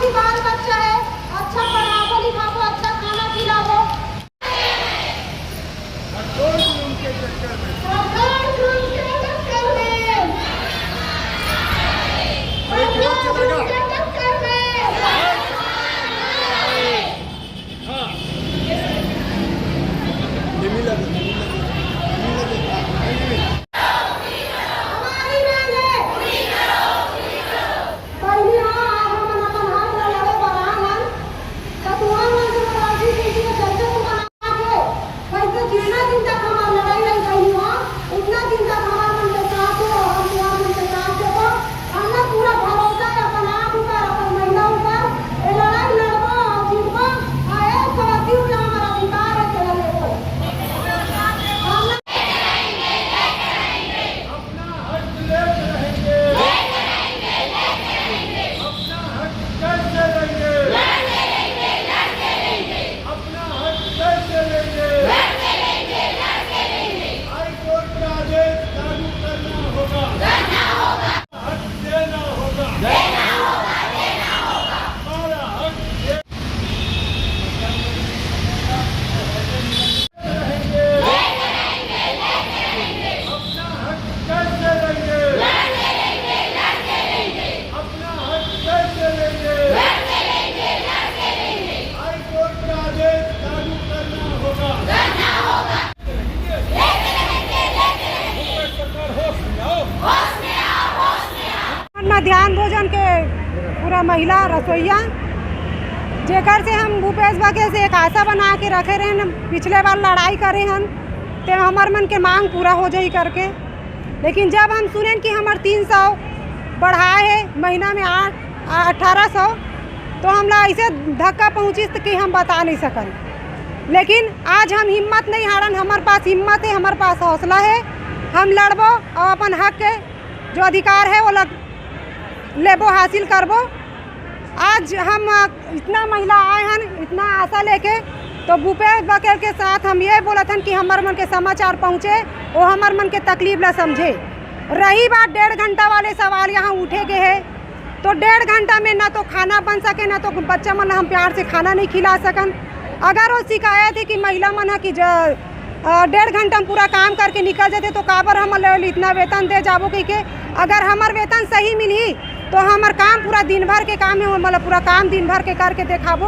भी बाल बच्चा है, अच्छा पढ़ावो लिखावो, अच्छा खाना खिलावो। कंट्रोल रूम के चक्कर में मध्याह्न भोजन के पूरा महिला रसोईया जेकर से हम भूपेश बघेल से एक आशा बना के रखे रहे न, पिछले बार लड़ाई करे हन ते हमार मन के मांग पूरा हो जाई करके। लेकिन जब हम सुने कि हमार 300 बढ़ाए है महीना में 1800, तो हमला ऐसे धक्का पहुँची कि हम बता नहीं सकन। लेकिन आज हम हिम्मत नहीं हारन, हमारे पास हिम्मत है, हमारे पास हौसला है, हम लड़बो और अपन हक के जो अधिकार है वो लेबो हासिल करबो। आज हम इतना महिला आए हैं, इतना आशा लेके, तो भूपेश बघेल के साथ हम ये बोलत हन कि हमार मन के समाचार पहुँचे, वो हमार मन के तकलीफ ला समझे। रही बात 1.5 घंटा वाले सवाल यहाँ उठे के है, तो 1.5 घंटा में ना तो खाना बन सके, ना तो बच्चा मन हम प्यार से खाना नहीं खिला सकन। अगर वो शिकायत है कि महिला मन है कि 1.5 घंटा में पूरा काम करके निकल जाते, तो काबर हम इतना वेतन दे जाबो कि अगर हमार वेतन सही मिली तो हमार काम पूरा दिन भर के काम है, मतलब पूरा काम दिन भर के करके दिखाबो।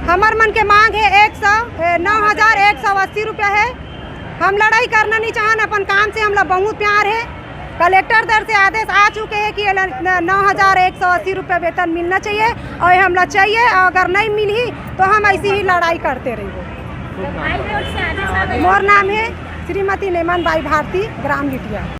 हमार मन के मांग है 9,180 रुपया है। हम लड़ाई करना नहीं चाहन, अपन काम से हमला बहुत प्यार है। कलेक्टर दर से आदेश आ चुके हैं कि 9,180 रुपया वेतन मिलना चाहिए और हमला चाहिए। अगर नहीं मिली तो हम ऐसी ही लड़ाई करते रहेंगे। मोर नाम है श्रीमती नेमान बाई भारती, ग्राम लिटिया।